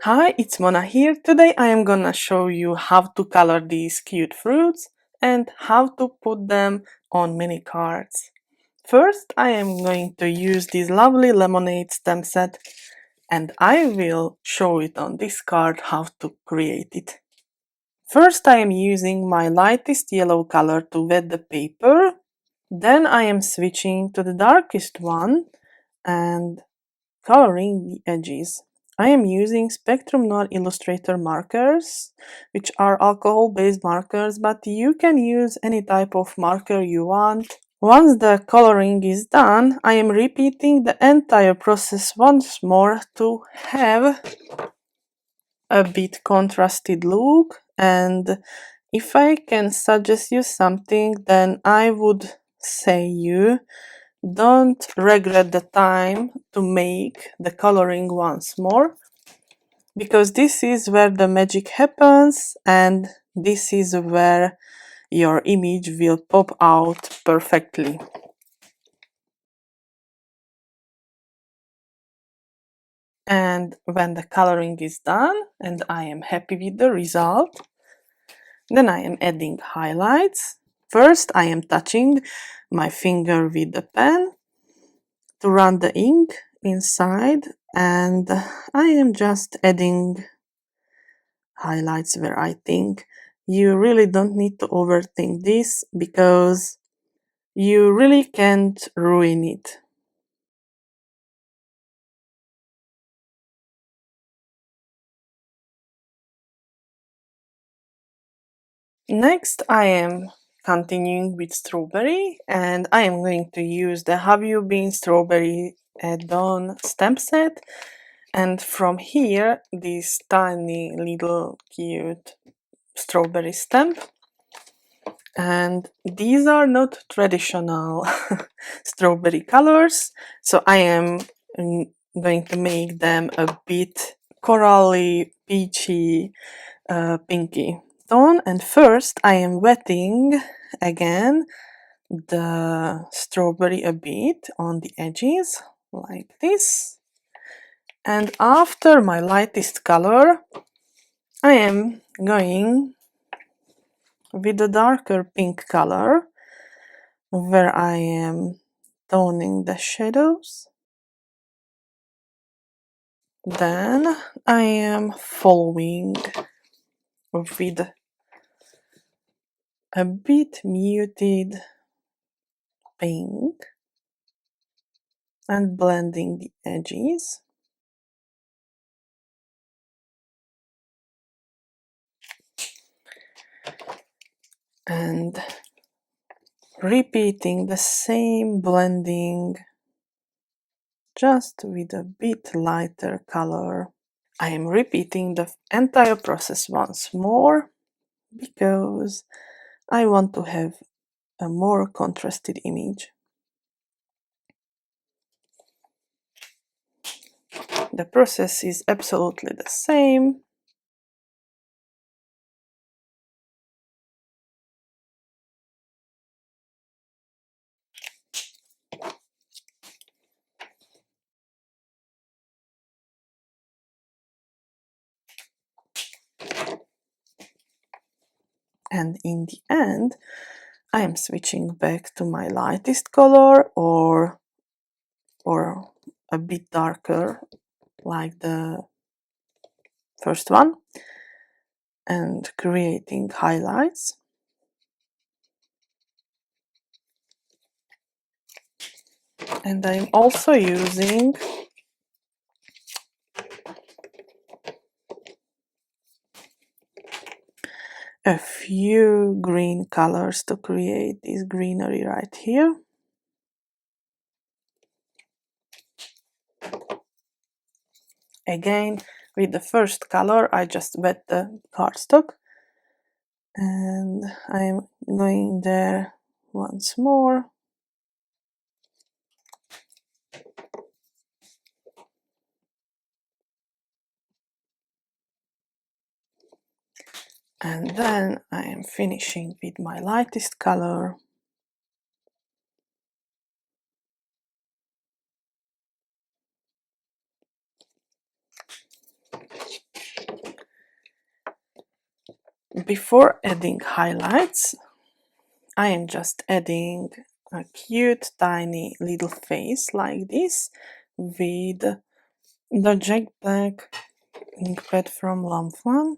Hi, it's Mona here. Today I am gonna show you how to color these cute fruits and how to put them on mini cards. First, I am going to use this lovely lemonade stamp set and I will show it on this card how to create it. First, I am using my lightest yellow color to wet the paper. Then I am switching to the darkest one and coloring the edges. I am using Spectrum Noir Illustrator markers, which are alcohol-based markers, but you can use any type of marker you want. Once the coloring is done, I am repeating the entire process once more to have a bit contrasted look. And if I can suggest you something, then I would say you don't regret the time to make the coloring once more, because this is where the magic happens and this is where your image will pop out perfectly. And when the coloring is done and I am happy with the result, then I am adding highlights. First, I am touching my finger with the pen to run the ink inside, and I am just adding highlights where I think. You really don't need to overthink this because you really can't ruin it. Next, I am continuing with strawberry, and I am going to use the Have You Been Strawberry add-on stamp set, and from here this tiny little cute strawberry stamp. And these are not traditional strawberry colors, so I am going to make them a bit corally, peachy, pinky tone. And first I am wetting again the strawberry a bit on the edges like this, and after my lightest color I am going with a darker pink color where I am toning the shadows. Then I am following with a bit muted pink and blending the edges. And repeating the same blending, just with a bit lighter color. I am repeating the entire process once more because I want to have a more contrasted image. The process is absolutely the same. And in the end, I am switching back to my lightest color or a bit darker like the first one, and creating highlights. And I'm also using a few green colors to create this greenery right here. Again, with the first color, I just wet the cardstock and I'm going there once more. And then I am finishing with my lightest color. Before adding highlights, I am just adding a cute tiny little face like this with the Jack Black ink pad from lawnfawn.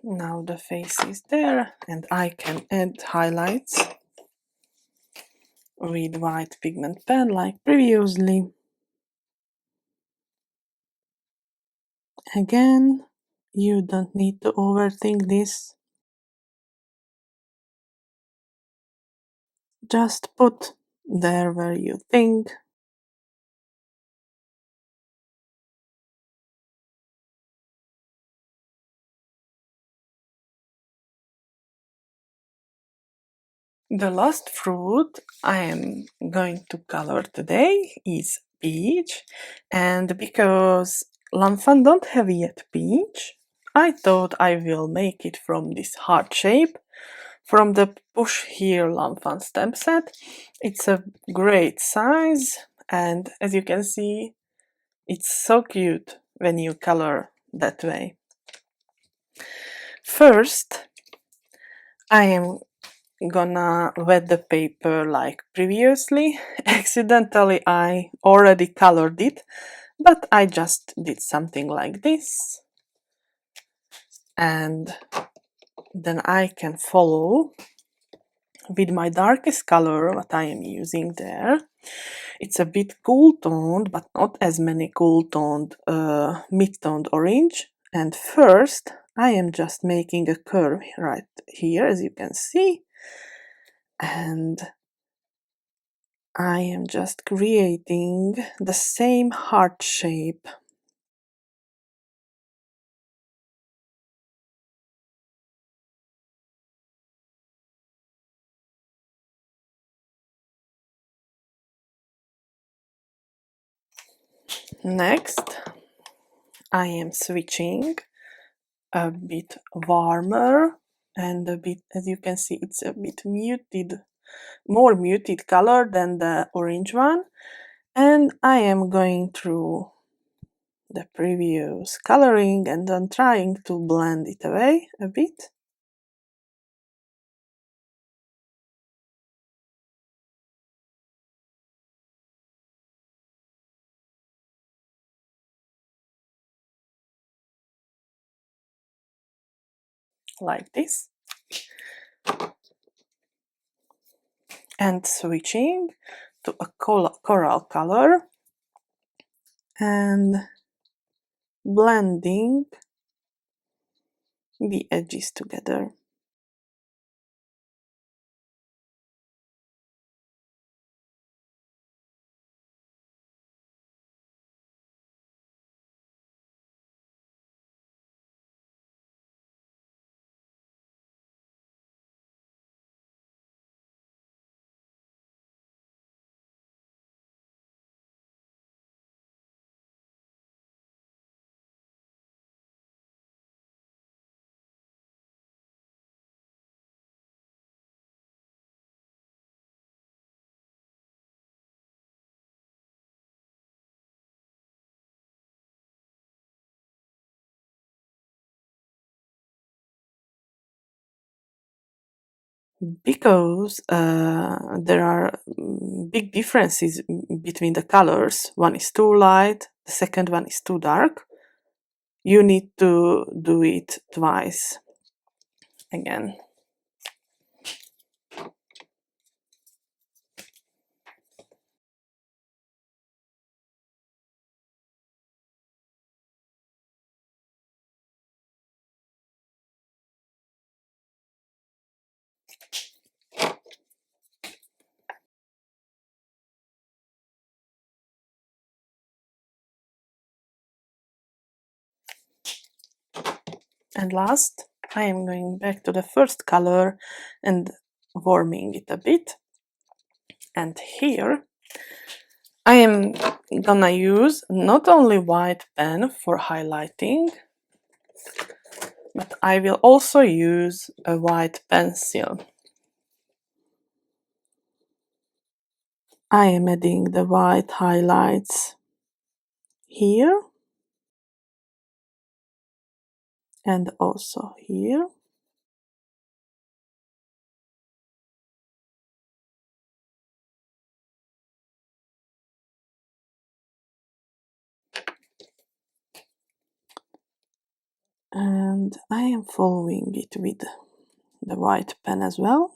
Now the face is there and I can add highlights with white pigment pen like previously. Again, you don't need to overthink this. Just put there where you think. The last fruit I am going to color today is peach, and because lawnfawn don't have yet peach, I thought I will make it from this heart shape from the Push Here lawnfawn stamp set. It's a great size, and as you can see, it's so cute when you color that way. First, I am gonna wet the paper like previously. Accidentally I already colored it, but I just did something like this, and then I can follow with my darkest color what I am using there. It's a bit cool toned, but not as many cool toned mid-toned orange. And first I am just making a curve right here, as you can see, and I am just creating the same heart shape. Next, I am switching a bit warmer and a bit, as you can see, it's a bit muted, more muted color than the orange one. And I am going through the previous coloring and then trying to blend it away a bit. Like this. And switching to a coral color and blending the edges together. Because there are big differences between the colors. One is too light, the second one is too dark. You need to do it twice again. And last, I am going back to the first color and warming it a bit. And here I am gonna use not only white pen for highlighting, but I will also use a white pencil. I am adding the white highlights here and also here. And I am following it with the white pen as well.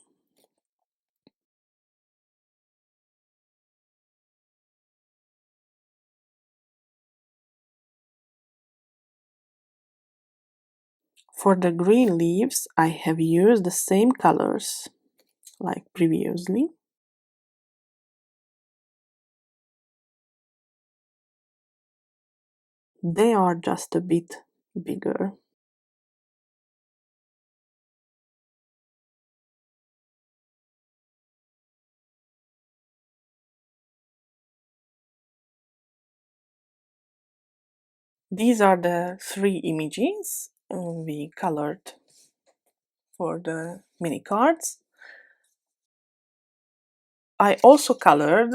For the green leaves, I have used the same colors like previously. They are just a bit bigger. These are the 3 images we colored for the mini cards. I also colored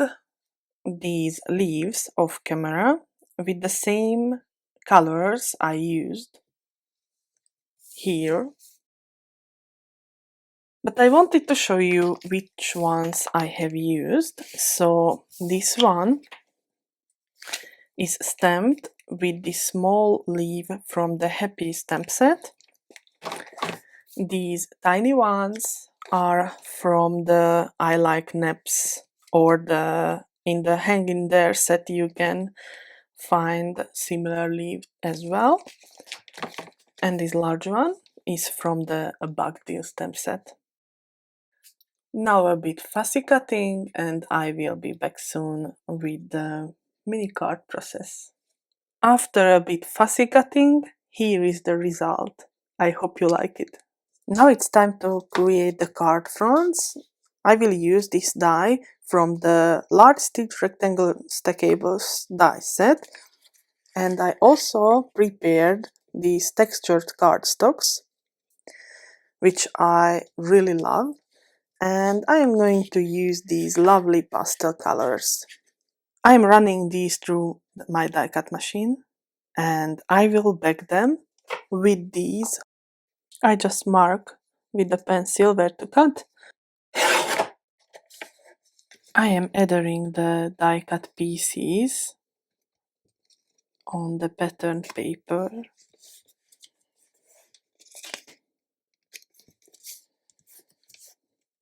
these leaves off camera with the same colors I used here. But I wanted to show you which ones I have used. So this one is stamped with the small leaf from the hap-pea stamp set. These tiny ones are from the I Like Naps, or in the Hang in There set you can find similar leaf as well. And this large one is from the Bug Deal stamp set. Now a bit fussy cutting, and I will be back soon with the mini card process. After a bit fussy cutting, here is the result. I hope you like it. Now it's time to create the card fronts. I will use this die from the large stitch rectangle stackables die set, and I also prepared these textured cardstocks, which I really love, and I am going to use these lovely pastel colors. I am running these through my die cut machine, and I will bag them with these. I just mark with the pencil where to cut. I am adhering the die cut pieces on the pattern paper.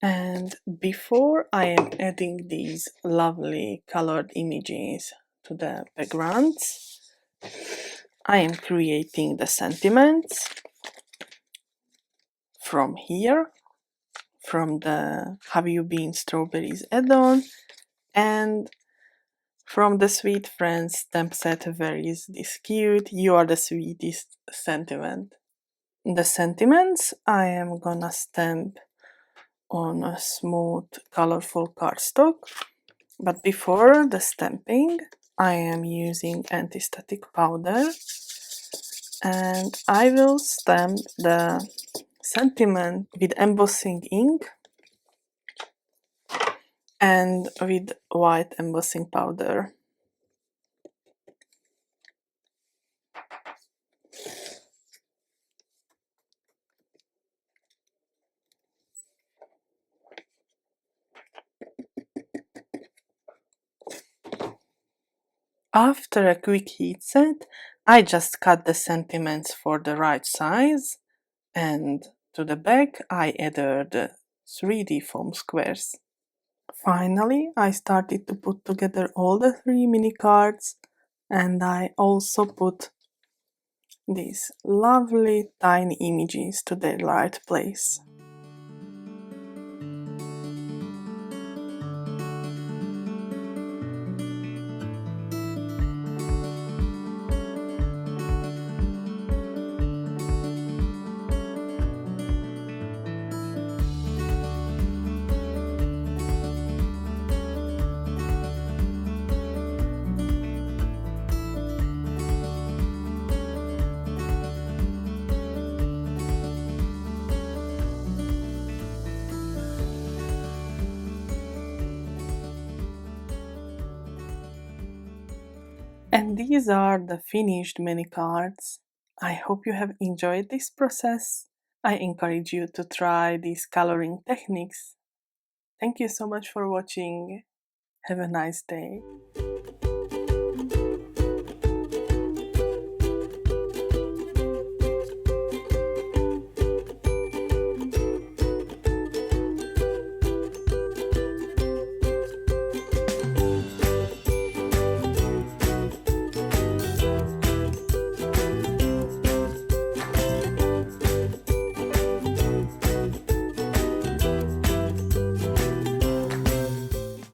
And before I am adding these lovely colored images to the backgrounds, I am creating the sentiments from here, from the Have You Been Strawberries add-on, and from the Sweet Friends stamp set where is this cute You Are the Sweetest sentiment. The sentiments I am gonna stamp on a smooth colorful cardstock, but before the stamping I am using anti-static powder, and I will stamp the sentiment with embossing ink and with white embossing powder. After a quick heat set, I just cut the sentiments for the right size, and to the back I added 3D foam squares. Finally, I started to put together all the 3 mini cards, and I also put these lovely tiny images to their right place. And these are the finished mini cards. I hope you have enjoyed this process. I encourage you to try these coloring techniques. Thank you so much for watching. Have a nice day.